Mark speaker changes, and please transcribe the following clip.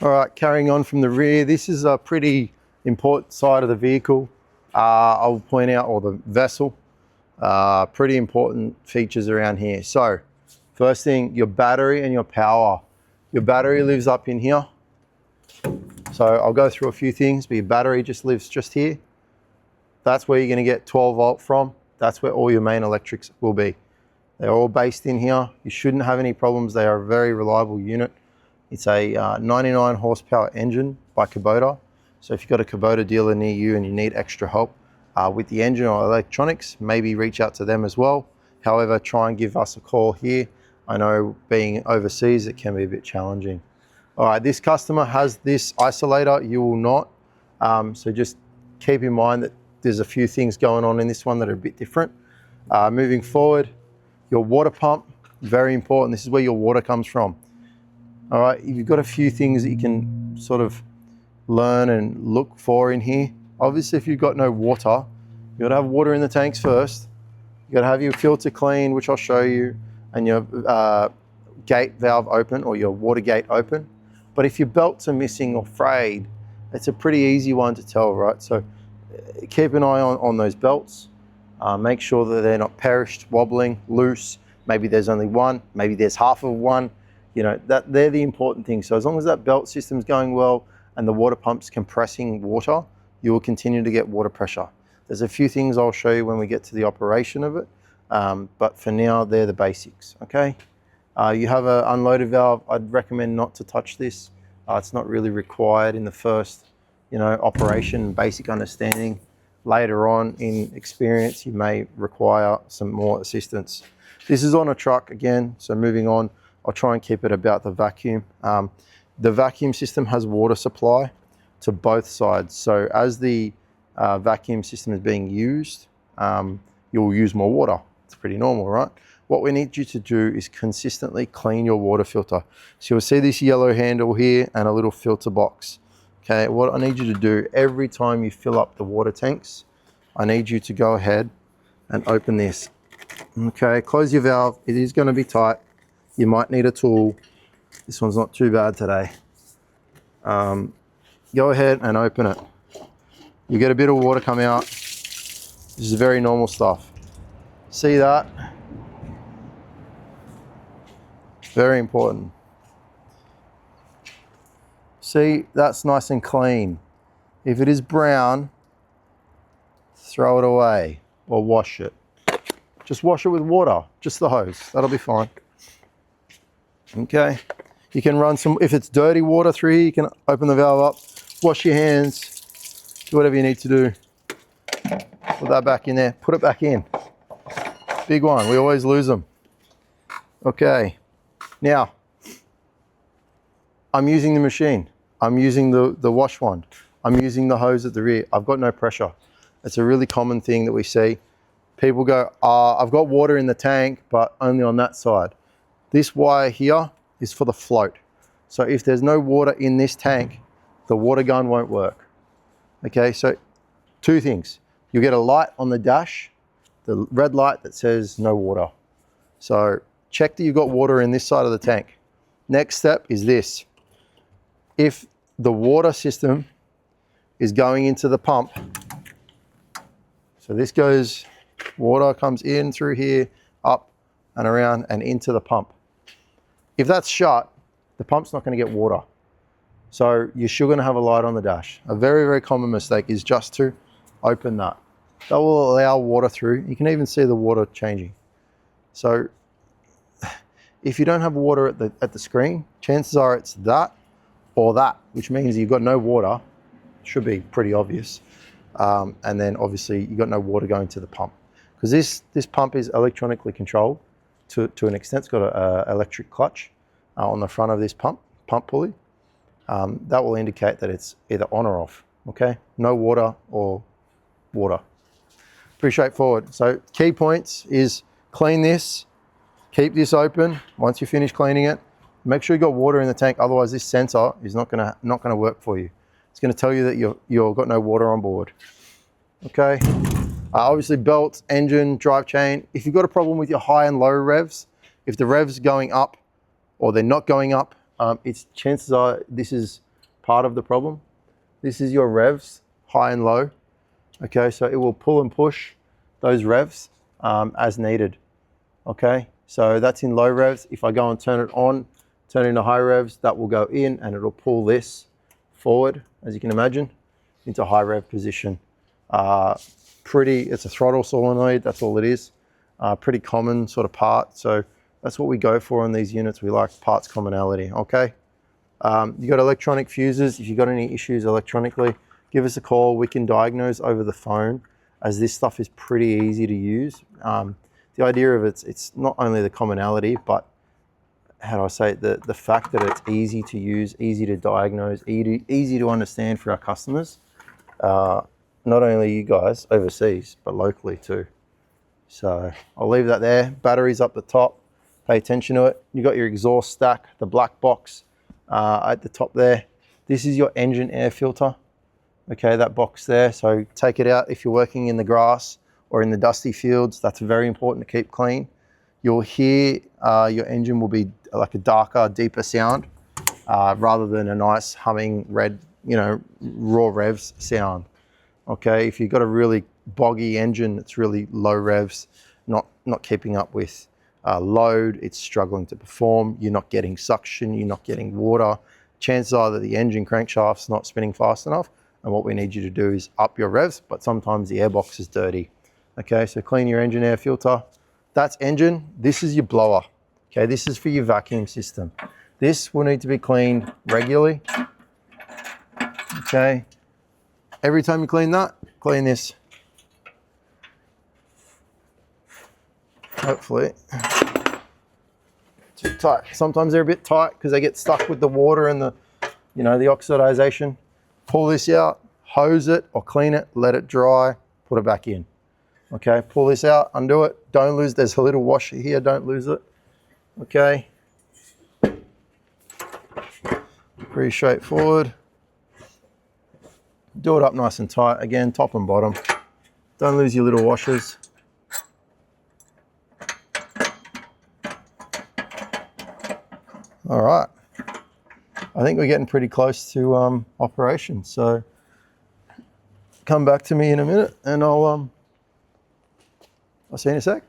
Speaker 1: All right, carrying on from the rear, this is a pretty important side of the vehicle. I'll point out, or the vessel, pretty important features around here. So first thing, your battery and your power. Your battery lives up in here. So I'll go through a few things, but your battery just lives just here. That's where you're going to get 12 volt from. That's where all your main electrics will be. They're all based in here. You shouldn't have any problems. They are a very reliable unit. It's a 99 horsepower engine by Kubota. So if you've got a Kubota dealer near you and you need extra help with the engine or electronics, maybe reach out to them as well. However, try and give us a call here. I know being overseas, it can be a bit challenging. All right, this customer has this isolator, you will not. So just keep in mind that there's a few things going on in this one that are a bit different. Moving forward, your water pump, very important. This is where your water comes from. All right, you've got a few things that you can sort of learn and look for in here. Obviously, if you've got no water, you've got to have water in the tanks first. You've got to have your filter clean, which I'll show you, and your gate valve open, or your water gate open. But if your belts are missing or frayed, it's a pretty easy one to tell, right? So keep an eye on those belts. Make sure that they're not perished, wobbling, loose. Maybe there's only one, maybe there's half of one. You know, they're the important things. So as long as that belt system's going well and the water pump's compressing water, you will continue to get water pressure. There's a few things I'll show you when we get to the operation of it. But for now, they're the basics, okay? You have an unloaded valve. I'd recommend not to touch this. It's not really required in the first, operation, basic understanding. Later on in experience, you may require some more assistance. This is on a truck again, so moving on. I'll try and keep it about the vacuum. The vacuum system has water supply to both sides. So as the vacuum system is being used, you'll use more water. It's pretty normal, right? What we need you to do is consistently clean your water filter. So you'll see this yellow handle here and a little filter box. Okay, what I need you to do every time you fill up the water tanks, I need you to go ahead and open this. Okay, close your valve. It is going to be tight. You might need a tool. This one's not too bad today. Go ahead and open it. You get a bit of water come out. This is very normal stuff. See that? Very important. See, that's nice and clean. If it is brown, throw it away or wash it. Just wash it with water, just the hose. That'll be fine. Okay, you can run some, if it's dirty water through here, you can open the valve up, wash your hands, do whatever you need to do. Put that back in there, put it back in. Big one, we always lose them. Okay, now, I'm using the machine. I'm using the wash wand. I'm using the hose at the rear. I've got no pressure. It's a really common thing that we see. People go, I've got water in the tank, but only on that side. This wire here is for the float. So if there's no water in this tank, the water gun won't work. Okay, so two things. You get a light on the dash, the red light that says no water. So check that you've got water in this side of the tank. Next step is this. If the water system is going into the pump, so this goes, water comes in through here, up and around and into the pump. If that's shut, the pump's not going to get water. So you're still going to have a light on the dash. A very, very common mistake is just to open that. That will allow water through. You can even see the water changing. So if you don't have water at the screen, chances are it's that or that, which means you've got no water. Should be pretty obvious. And then obviously you've got no water going to the pump. Because this pump is electronically controlled to an extent. It's got an electric clutch on the front of this pump pulley. That will indicate that it's either on or off, okay? No water or water. Pretty straightforward. So key points is clean this, keep this open. Once you finish cleaning it, make sure you got water in the tank, otherwise this sensor is not gonna work for you. It's gonna tell you that you've got no water on board, okay? Obviously belts, engine, drive chain. If you've got a problem with your high and low revs, if the revs going up or they're not going up, chances are this is part of the problem. This is your revs, high and low. Okay, so it will pull and push those revs as needed. Okay, so that's in low revs. If I go and turn it on, turn it into high revs, that will go in and it'll pull this forward, as you can imagine, into high rev position. It's a throttle solenoid, that's all it is. Pretty common sort of part. So that's what we go for on these units. We like parts commonality, okay? You got electronic fuses. If you've got any issues electronically, give us a call. We can diagnose over the phone, as this stuff is pretty easy to use. The idea of it's not only the commonality, but how do I say it? The fact that it's easy to use, easy to diagnose, easy to understand for our customers. Not only you guys overseas, but locally too. So I'll leave that there. Batteries up the top. Pay attention to it. You got your exhaust stack, the black box at the top there. This is your engine air filter. Okay, that box there. So take it out if you're working in the grass or in the dusty fields. That's very important to keep clean. You'll hear your engine will be like a darker, deeper sound rather than a nice humming red, raw revs sound. Okay, if you've got a really boggy engine, it's really low revs, not keeping up with load, it's struggling to perform, you're not getting suction, you're not getting water. Chances are that the engine crankshaft's not spinning fast enough, and what we need you to do is up your revs, but sometimes the airbox is dirty. Okay, so clean your engine air filter. That's engine. This is your blower. Okay, this is for your vacuum system. This will need to be cleaned regularly. Okay, every time you clean that, clean this. Hopefully. Too tight. Sometimes they're a bit tight because they get stuck with the water and the, the oxidization. Pull this out, hose it or clean it, let it dry, put it back in. Okay, pull this out, undo it. Don't lose, there's a little washer here, don't lose it. Okay. Pretty straightforward. Do it up nice and tight. Again, top and bottom. Don't lose your little washers. All right. I think we're getting pretty close to operation. So come back to me in a minute and I'll see you in a sec.